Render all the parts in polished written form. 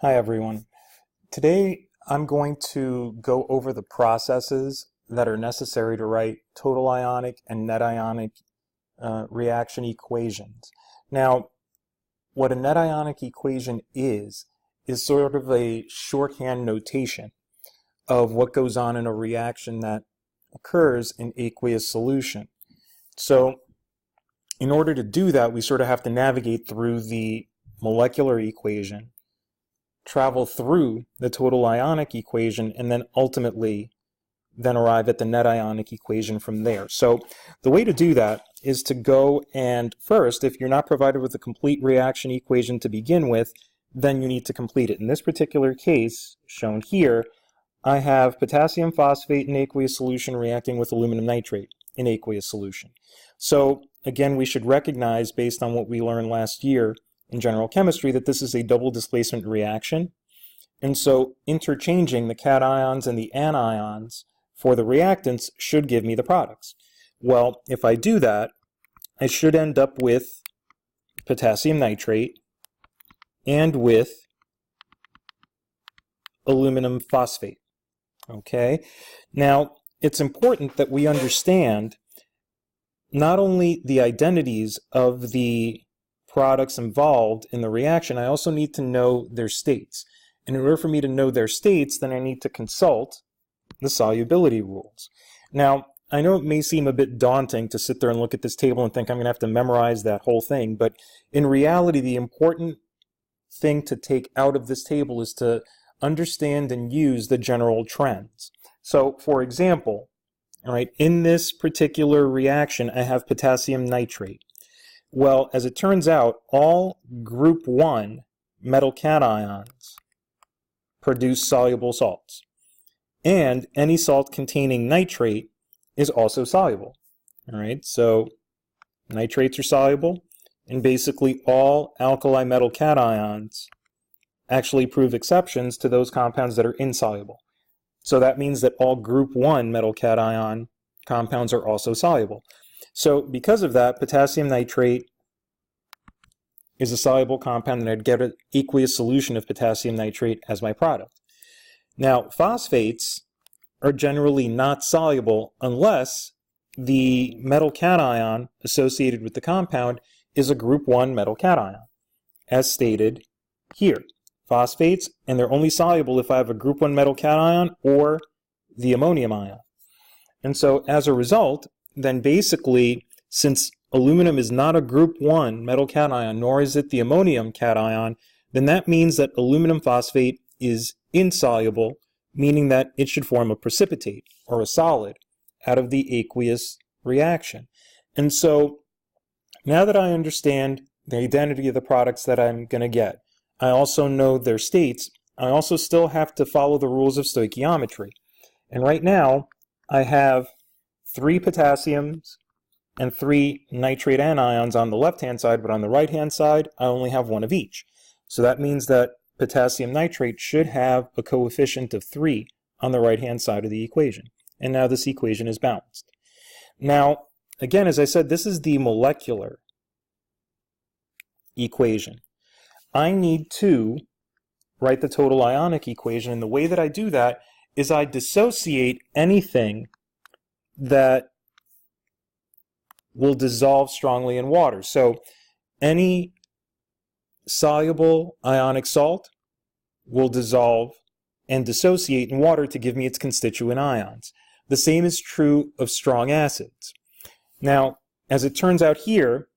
Hi everyone. Today I'm going to go over the processes that are necessary to write total ionic and net ionic reaction equations. Now, what a net ionic equation is sort of a shorthand notation of what goes on in a reaction that occurs in aqueous solution. So, in order to do that, we sort of have to navigate through the molecular equation, travel through the total ionic equation, and then ultimately arrive at the net ionic equation from there. So the way to do that is to go and first, if you're not provided with a complete reaction equation to begin with, then you need to complete it. In this particular case, shown here, I have potassium phosphate in aqueous solution reacting with aluminum nitrate in aqueous solution. So again, we should recognize, based on what we learned last year in general chemistry, that this is a double displacement reaction. And so interchanging the cations and the anions for the reactants should give me the products. Well, if I do that, I should end up with potassium nitrate and with aluminum phosphate. Okay? Now, it's important that we understand not only the identities of the products involved in the reaction, I also need to know their states. And in order for me to know their states, then I need to consult the solubility rules. Now, I know it may seem a bit daunting to sit there and look at this table and think I'm going to have to memorize that whole thing, but in reality, the important thing to take out of this table is to understand and use the general trends. So, for example, all right, in this particular reaction, I have potassium nitrate. Well, as it turns out, all group 1 metal cations produce soluble salts. And any salt containing nitrate is also soluble. All right, so nitrates are soluble, and basically all alkali metal cations actually prove exceptions to those compounds that are insoluble. So that means that all group 1 metal cation compounds are also soluble. So because of that, potassium nitrate is a soluble compound, and I'd get an aqueous solution of potassium nitrate as my product. Now, phosphates are generally not soluble unless the metal cation associated with the compound is a group 1 metal cation, as stated here. Phosphates, and they're only soluble if I have a group 1 metal cation or the ammonium ion. And so as a result, then basically, since aluminum is not a group 1 metal cation, nor is it the ammonium cation, then that means that aluminum phosphate is insoluble, meaning that it should form a precipitate, or a solid, out of the aqueous reaction. And so, now that I understand the identity of the products that I'm going to get, I also know their states, I also still have to follow the rules of stoichiometry. And right now, I have 3 potassiums and 3 nitrate anions on the left-hand side, but on the right-hand side, I only have 1 of each. So that means that potassium nitrate should have a coefficient of 3 on the right-hand side of the equation. And now this equation is balanced. Now, again, as I said, this is the molecular equation. I need to write the total ionic equation, and the way that I do that is I dissociate anything that will dissolve strongly in water. So any soluble ionic salt will dissolve and dissociate in water to give me its constituent ions. The same is true of strong acids. Now, as it turns out here,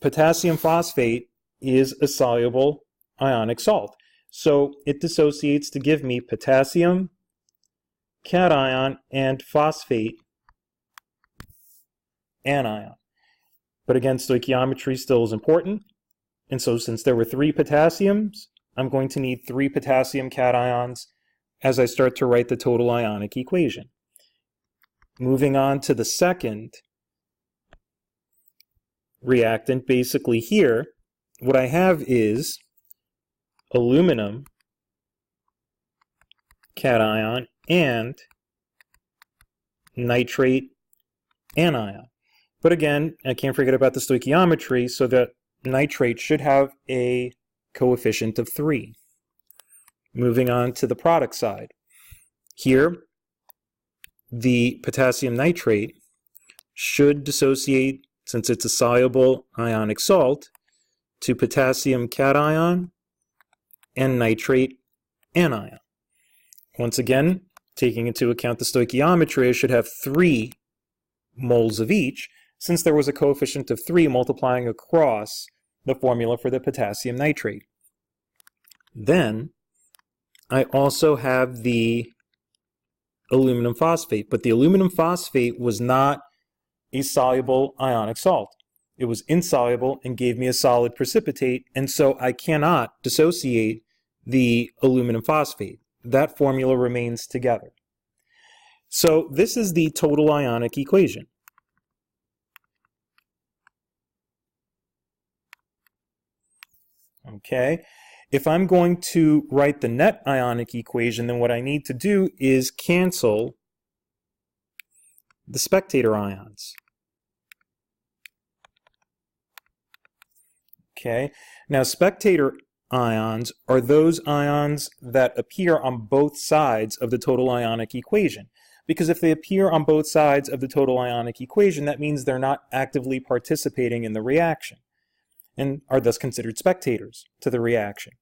potassium phosphate is a soluble ionic salt. So it dissociates to give me potassium cation and phosphate anion. But again, stoichiometry still is important. And so since there were 3 potassiums, I'm going to need 3 potassium cations as I start to write the total ionic equation. Moving on to the second reactant, basically here, what I have is aluminum cation and nitrate anion. But again, I can't forget about the stoichiometry, so that nitrate should have a coefficient of 3. moving on to the product side. Here, the potassium nitrate should dissociate, since it's a soluble ionic salt, to potassium cation and nitrate anion. Once again, taking into account the stoichiometry, I should have 3 moles of each, since there was a coefficient of 3 multiplying across the formula for the potassium nitrate. Then, I also have the aluminum phosphate, but the aluminum phosphate was not a soluble ionic salt. It was insoluble and gave me a solid precipitate, and so I cannot dissociate the aluminum phosphate. That formula remains together. So this is the total ionic equation. Okay, if I'm going to write the net ionic equation, then what I need to do is cancel the spectator ions. Okay, now spectator ions are those ions that appear on both sides of the total ionic equation. Because if they appear on both sides of the total ionic equation, that means they're not actively participating in the reaction, and are thus considered spectators to the reaction.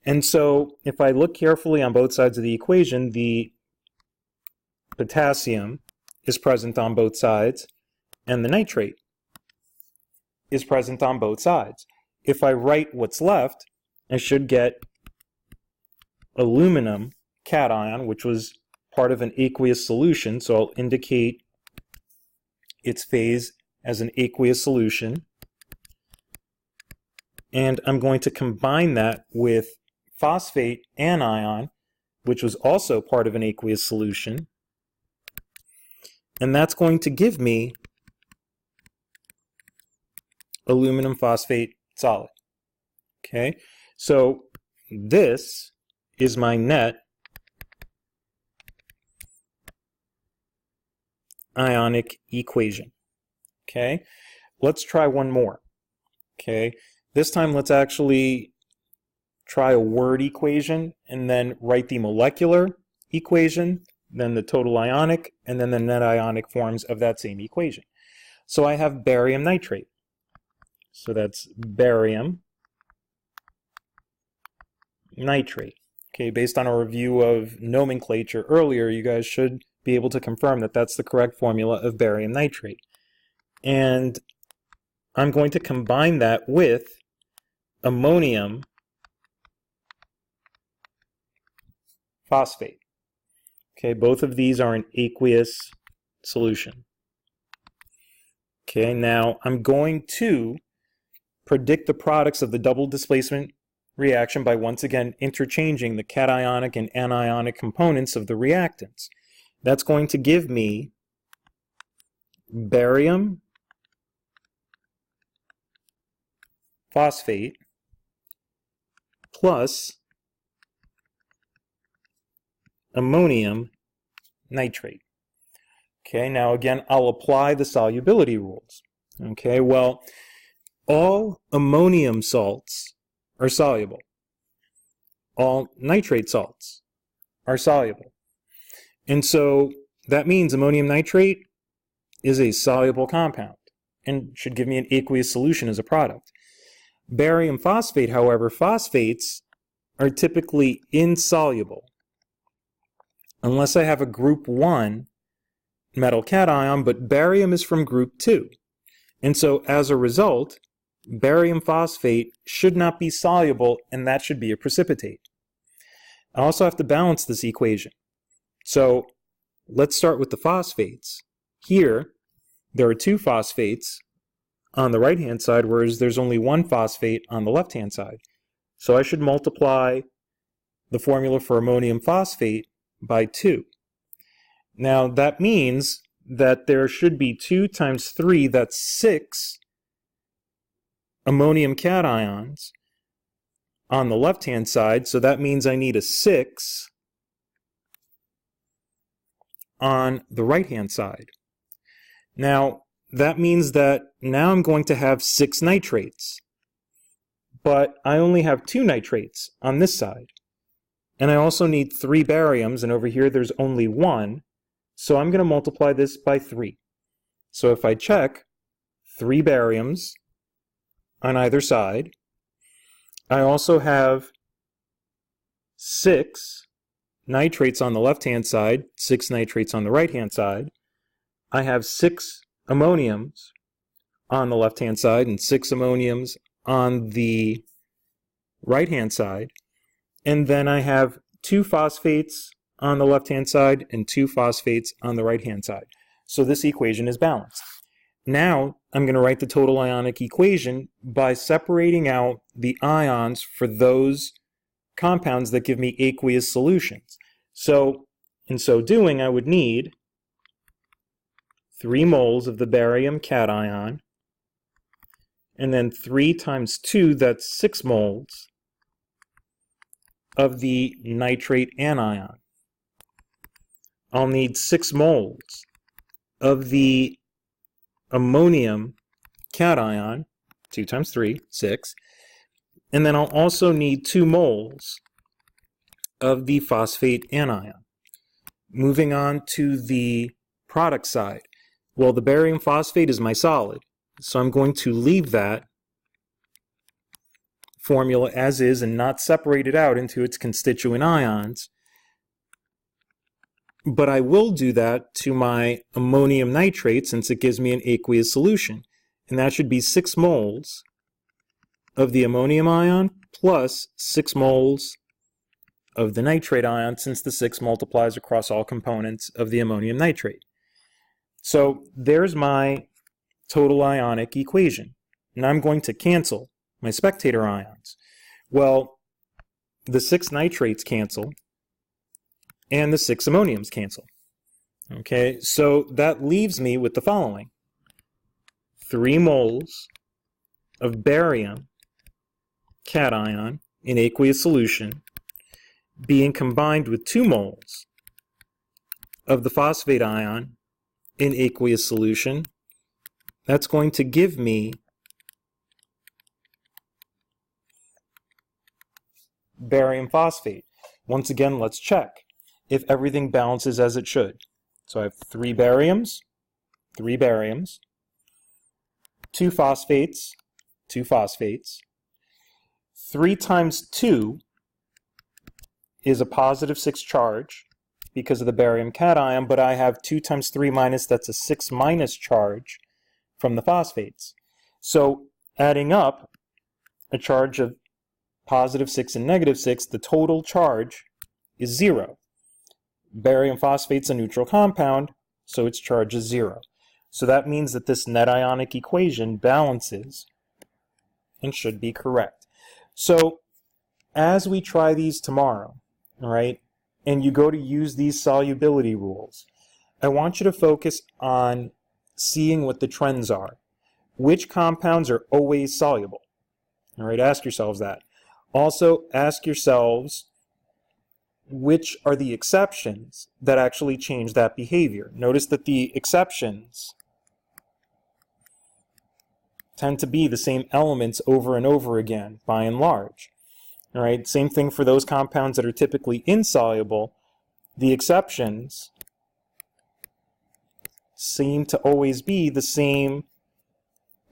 And so if I look carefully on both sides of the equation, the potassium is present on both sides, and the nitrate is present on both sides. If I write what's left, I should get aluminum cation, which was part of an aqueous solution, so I'll indicate its phase as an aqueous solution. And I'm going to combine that with phosphate anion, which was also part of an aqueous solution. And that's going to give me aluminum phosphate solid. Okay, so this is my net ionic equation. Okay, let's try one more. Okay, this time let's actually try a word equation and then write the molecular equation, then the total ionic, and then the net ionic forms of that same equation. So I have barium nitrate. So that's barium nitrate. Okay, based on a review of nomenclature earlier, you guys should be able to confirm that that's the correct formula of barium nitrate. And I'm going to combine that with ammonium phosphate. Okay, both of these are an aqueous solution. Okay, now I'm going to predict the products of the double displacement reaction by once again interchanging the cationic and anionic components of the reactants. That's going to give me barium phosphate plus ammonium nitrate. Okay, now again, I'll apply the solubility rules. Okay, well, all ammonium salts are soluble. All nitrate salts are soluble. And so that means ammonium nitrate is a soluble compound and should give me an aqueous solution as a product. Barium phosphate, however, phosphates are typically insoluble unless I have a group 1 metal cation, but barium is from group 2. And so as a result, barium phosphate should not be soluble, and that should be a precipitate. I also have to balance this equation. So let's start with the phosphates. Here, there are 2 phosphates on the right-hand side, whereas there's only 1 phosphate on the left-hand side. So I should multiply the formula for ammonium phosphate by 2. Now that means that there should be 2 times 3, that's 6 ammonium cations on the left-hand side, so that means I need a 6 on the right-hand side. Now, that means that now I'm going to have 6 nitrates, but I only have 2 nitrates on this side. and I also need 3 baryums, and over here there's only 1, so I'm going to multiply this by 3. So if I check 3 baryums on either side, I also have 6 nitrates on the left-hand side, 6 nitrates on the right-hand side. I have 6 ammoniums on the left-hand side and 6 ammoniums on the right-hand side. And then I have 2 phosphates on the left-hand side and 2 phosphates on the right-hand side. So this equation is balanced. Now I'm going to write the total ionic equation by separating out the ions for those compounds that give me aqueous solutions. So in so doing, I would need 3 moles of the barium cation, and then 3 times 2, that's 6 moles of the nitrate anion. I'll need 6 moles of the ammonium cation, 2 times 3, 6, and then I'll also need 2 moles of the phosphate anion. Moving on to the product side. Well, the barium phosphate is my solid, so I'm going to leave that formula as is and not separate it out into its constituent ions. But I will do that to my ammonium nitrate since it gives me an aqueous solution. And that should be 6 moles of the ammonium ion plus 6 moles of the nitrate ion, since the 6 multiplies across all components of the ammonium nitrate. So there's my total ionic equation. And I'm going to cancel my spectator ions. Well, the 6 nitrates cancel, and the 6 ammoniums cancel. Okay, so that leaves me with the following. 3 moles of barium cation in aqueous solution being combined with 2 moles of the phosphate ion in aqueous solution. That's going to give me barium phosphate. Once again, let's check if everything balances as it should. So I have 3 bariums, 2 phosphates, 2 phosphates. 3 times 2 is a positive 6 charge because of the barium cation, but I have 2 times 3 minus, that's a 6 minus charge from the phosphates. So adding up a charge of positive 6 and negative 6, the total charge is 0. Barium phosphate's a neutral compound, so its charge is 0. So that means that this net ionic equation balances and should be correct. So as we try these tomorrow, all right, and you go to use these solubility rules, I want you to focus on seeing what the trends are. Which compounds are always soluble? All right, ask yourselves that. Also, ask yourselves which are the exceptions that actually change that behavior. Notice that the exceptions tend to be the same elements over and over again, by and large. All right, same thing for those compounds that are typically insoluble. The exceptions seem to always be the same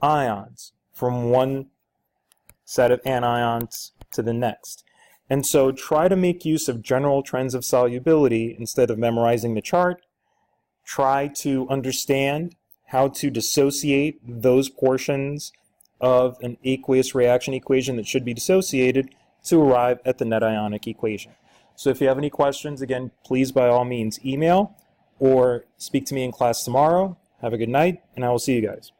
ions from one set of anions to the next. And so try to make use of general trends of solubility instead of memorizing the chart. Try to understand how to dissociate those portions of an aqueous reaction equation that should be dissociated to arrive at the net ionic equation. So if you have any questions, again, please by all means email or speak to me in class tomorrow. Have a good night, and I will see you guys.